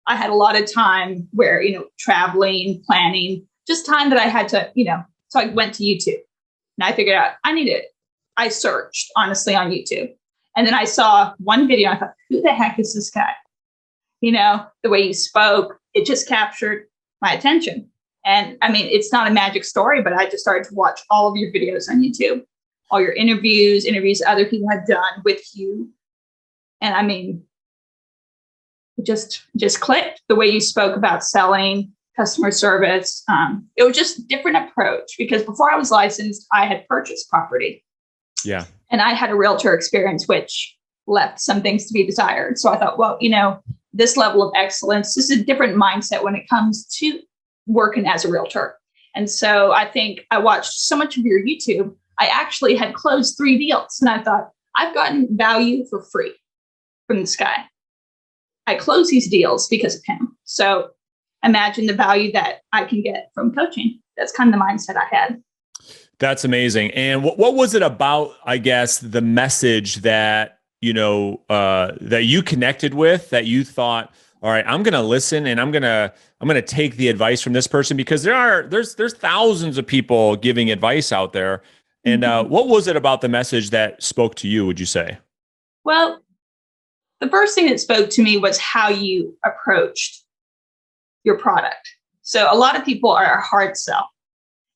I had a lot of time where, traveling, planning, just time that I had to, so I went to YouTube and I figured out I searched honestly on YouTube. And then I saw one video. I thought, who the heck is this guy? The way he spoke, it just captured my attention. And I mean, it's not a magic story, but I just started to watch all of your videos on YouTube, all your interviews other people have done with you. And I mean, it just clicked the way you spoke about selling, customer service. It was just a different approach because before I was licensed, I had purchased property. Yeah. And I had a realtor experience, which left some things to be desired. So I thought, well, this level of excellence, this is a different mindset when it comes to working as a realtor. And so I think I watched so much of your YouTube. I actually had closed 3 deals and I thought, I've gotten value for free from this guy. I closed these deals because of him. So imagine the value that I can get from coaching. That's kind of the mindset I had. That's amazing. And what was it about, I guess, the message that, that you connected with, that you thought, all right, I'm going to listen and I'm going to take the advice from this person, because there's thousands of people giving advice out there. And what was it about the message that spoke to you, would you say? Well, the first thing that spoke to me was how you approached your product. So a lot of people are a hard sell.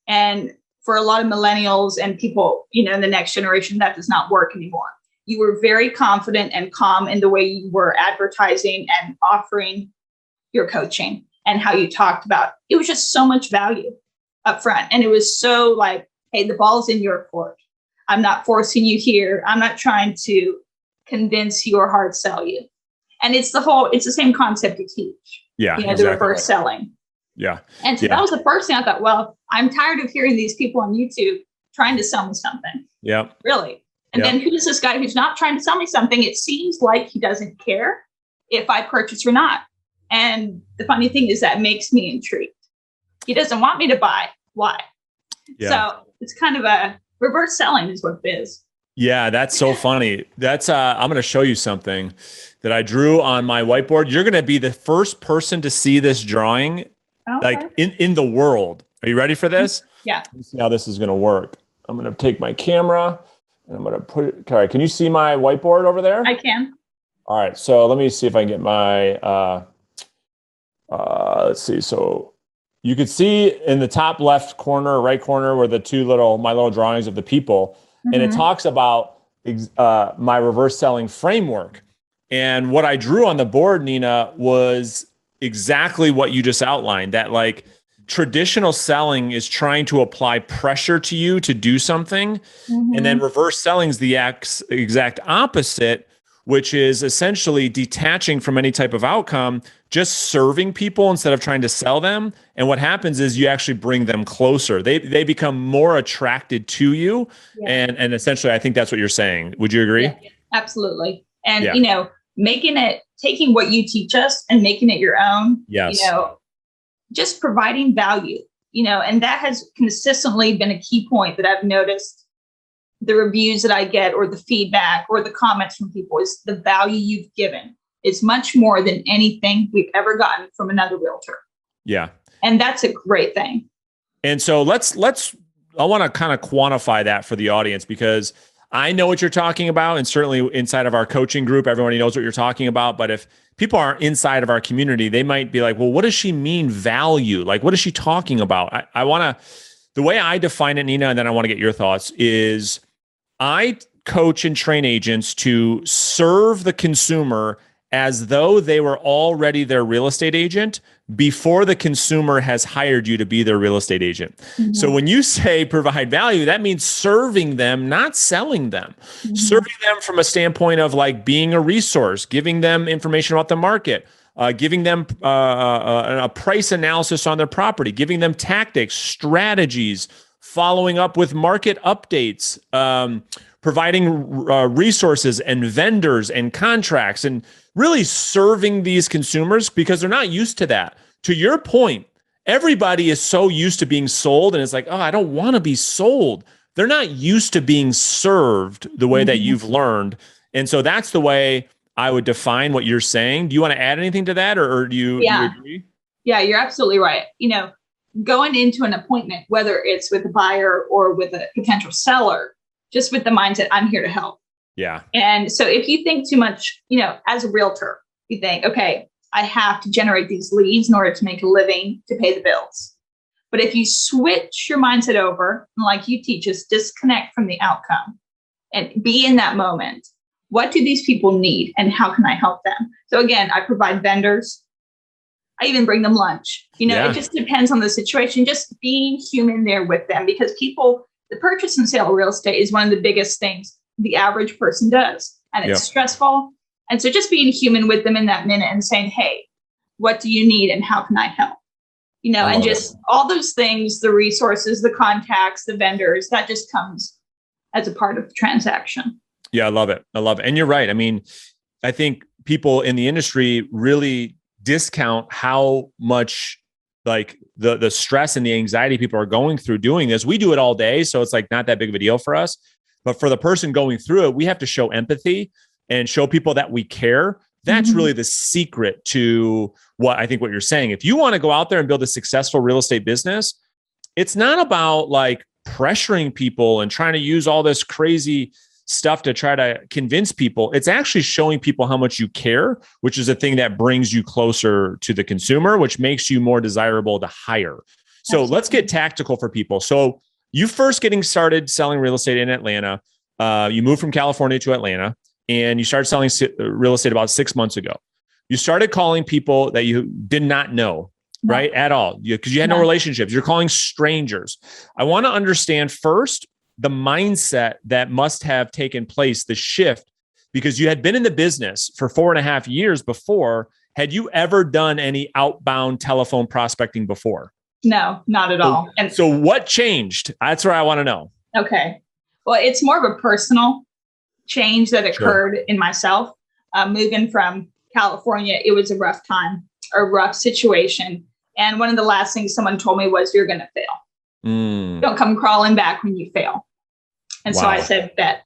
And for a lot of millennials and people, in the next generation, that does not work anymore. You were very confident and calm in the way you were advertising and offering your coaching and how you talked about it. Was just so much value up front. And it was so like, hey, the ball's in your court. I'm not forcing you here. I'm not trying to convince you or hard sell you. And it's the same concept you teach. Yeah. Exactly. The reverse selling. Yeah. And so that was the first thing I thought, well, I'm tired of hearing these people on YouTube trying to sell me something. Yeah. Really. And then who's this guy who's not trying to sell me something? It seems like he doesn't care if I purchase or not. And the funny thing is that makes me intrigued. He doesn't want me to buy. Why? Yeah. So it's kind of a reverse selling is what it is. Yeah, that's so funny. That's I'm going to show you something that I drew on my whiteboard. You're going to be the first person to see this drawing, like in the world. Are you ready for this? Yeah. Let's see how this is going to work. I'm going to take my camera and I'm going to put it. All right, can you see my whiteboard over there? I can. All right, so let me see if I can get my. Let's see. So you could see in the top left corner, right corner, where the my little drawings of the people. And it talks about my reverse selling framework. And what I drew on the board, Nina, was exactly what you just outlined, that like traditional selling is trying to apply pressure to you to do something. And then reverse selling is the exact opposite, which is essentially detaching from any type of outcome, just serving people instead of trying to sell them. And what happens is you actually bring them closer. They become more attracted to you. Yeah. And essentially, I think that's what you're saying. Would you agree? Yeah, absolutely. And, taking what you teach us and making it your own, yes. Just providing value, and that has consistently been a key point that I've noticed. The reviews that I get or the feedback or the comments from people is the value you've given. It's much more than anything we've ever gotten from another realtor. Yeah. And that's a great thing. And so I want to kind of quantify that for the audience, because I know what you're talking about. And certainly inside of our coaching group, everybody knows what you're talking about. But if people aren't inside of our community, they might be like, well, what does she mean value? Like, what is she talking about? The way I define it, Nina, and then I want to get your thoughts, is I coach and train agents to serve the consumer as though they were already their real estate agent before the consumer has hired you to be their real estate agent. So when you say provide value, that means serving them, not selling them. Serving them from a standpoint of like being a resource, giving them information about the market, giving them a price analysis on their property, giving them tactics, strategies, following up with market updates, providing resources and vendors and contracts, and really serving these consumers because they're not used to that. To your point, everybody is so used to being sold, and it's like, oh, I don't want to be sold. They're not used to being served the way that you've learned. And so that's the way I would define what you're saying. Do you want to add anything to that, or do you agree? Yeah, you're absolutely right. Going into an appointment, whether it's with a buyer or with a potential seller, just with the mindset, I'm here to help. Yeah. And so if you think too much, as a realtor, you think, okay, I have to generate these leads in order to make a living to pay the bills. But if you switch your mindset over, and like you teach us, disconnect from the outcome and be in that moment. What do these people need and how can I help them? So again, I provide vendors. I even bring them lunch. It just depends on the situation, just being human there with them, because the purchase and sale of real estate is one of the biggest things the average person does. And it's stressful. And so just being human with them in that minute and saying, hey, what do you need and how can I help? And just all those things, the resources, the contacts, the vendors, that just comes as a part of the transaction. Yeah, I love it. And you're right. I mean, I think people in the industry really discount how much like the stress and the anxiety people are going through doing this. We do it all day, so it's like not that big of a deal for us. But for the person going through it, we have to show empathy and show people that we care. That's really the secret to what you're saying. If you want to go out there and build a successful real estate business, it's not about like pressuring people and trying to use all this crazy stuff to try to convince people. It's actually showing people how much you care, which is a thing that brings you closer to the consumer, which makes you more desirable to hire. So let's get tactical for people. So you first getting started selling real estate in Atlanta, you moved from California to Atlanta and you started selling real estate about 6 months ago. You started calling people that you did not know, right? At all, because you had no relationships. You're calling strangers. I want to understand first the mindset that must have taken place, the shift, because you had been in the business for 4.5 years before. Had you ever done any outbound telephone prospecting before? No, not at all. And so what changed? That's what I want to know. Okay. Well, it's more of a personal change that occurred in myself. Moving from California, it was a rough time, a rough situation. And one of the last things someone told me was, you're going to fail. Don't come crawling back when you fail. And so I said, bet,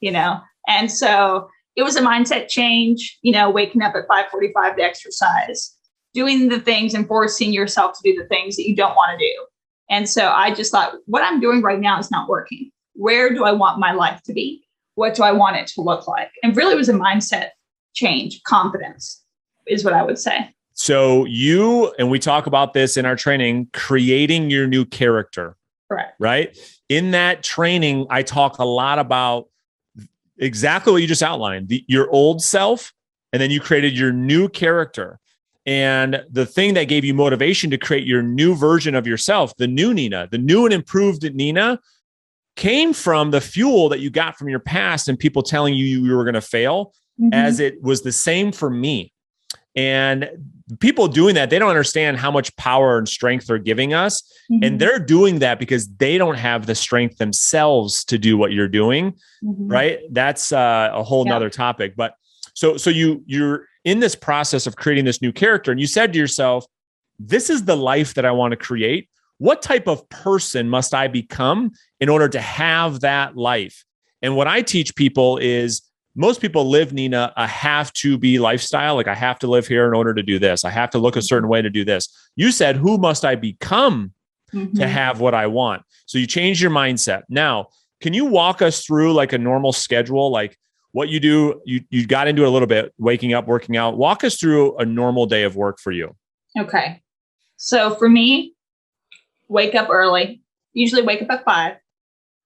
and so it was a mindset change, waking up at 5:45 to exercise, doing the things and forcing yourself to do the things that you don't want to do. And so I just thought, what I'm doing right now is not working. Where do I want my life to be? What do I want it to look like? And really it was a mindset change. Confidence is what I would say. So and we talk about this in our training, creating your new character. Correct. Right. In that training, I talk a lot about exactly what you just outlined, your old self, and then you created your new character. And the thing that gave you motivation to create your new version of yourself, the new Nina, the new and improved Nina, came from the fuel that you got from your past and people telling you were going to fail, as it was the same for me. And people doing that, they don't understand how much power and strength they're giving us. And they're doing that because they don't have the strength themselves to do what you're doing. Right. That's a whole nother topic. But so you're in this process of creating this new character, and you said to yourself, this is the life that I want to create. What type of person must I become in order to have that life? And what I teach people is, most people live, Nina, a have to be lifestyle. Like, I have to live here in order to do this. I have to look a certain way to do this. You said, who must I become to have what I want? So you changed your mindset. Now, can you walk us through like a normal schedule? Like what you do, you got into it a little bit, waking up, working out. Walk us through a normal day of work for you. Okay. So for me, wake up early, usually wake up at 5,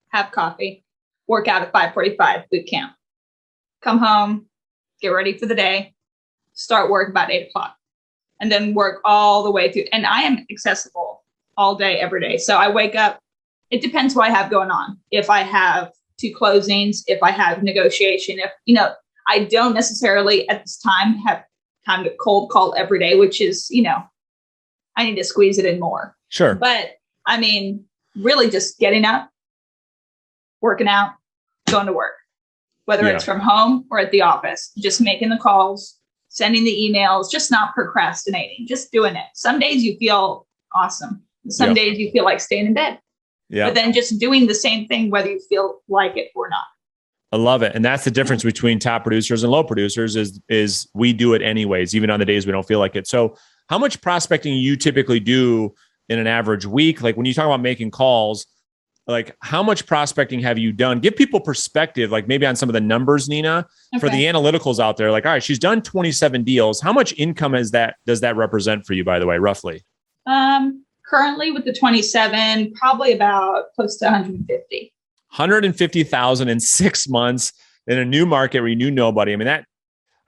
have coffee, work out at 5:45, boot camp. Come home, get ready for the day, start work about 8 o'clock, and then work all the way through. And I am accessible all day, every day. So I wake up, it depends what I have going on. If I have 2 closings, if I have negotiation, I don't necessarily at this time have time to cold call every day, which is, I need to squeeze it in more. Sure. But I mean, really just getting up, working out, going to work. Whether it's from home or at the office, just making the calls, sending the emails, just not procrastinating, just doing it. Some days you feel awesome. Some days you feel like staying in bed. But then just doing the same thing, whether you feel like it or not. I love it. And that's the difference between top producers and low producers is we do it anyways, even on the days we don't feel like it. So how much prospecting you typically do in an average week? Like when you talk about making calls, like how much prospecting have you done? Give people perspective, like maybe on some of the numbers, Nina, for the analyticals out there. Like, all right, she's done 27 deals. How much income does that represent for you, by the way, roughly? Currently with the 27, probably about close to 150. 150,000 in 6 months in a new market where you knew nobody. I mean,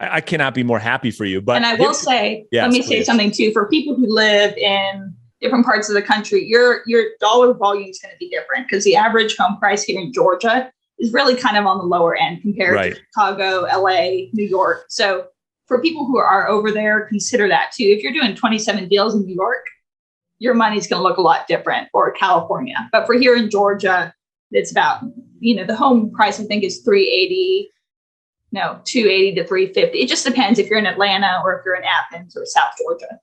I cannot be more happy for you. But and I will say, yes, let me say something too, for people who live in different parts of the country, your dollar volume is going to be different because the average home price here in Georgia is really kind of on the lower end compared to Chicago, LA, New York. So for people who are over there, consider that too. If you're doing 27 deals in New York, your money's going to look a lot different, or California. But for here in Georgia, it's about, the home price, I think, is 280 to 350. It just depends if you're in Atlanta or if you're in Athens or South Georgia.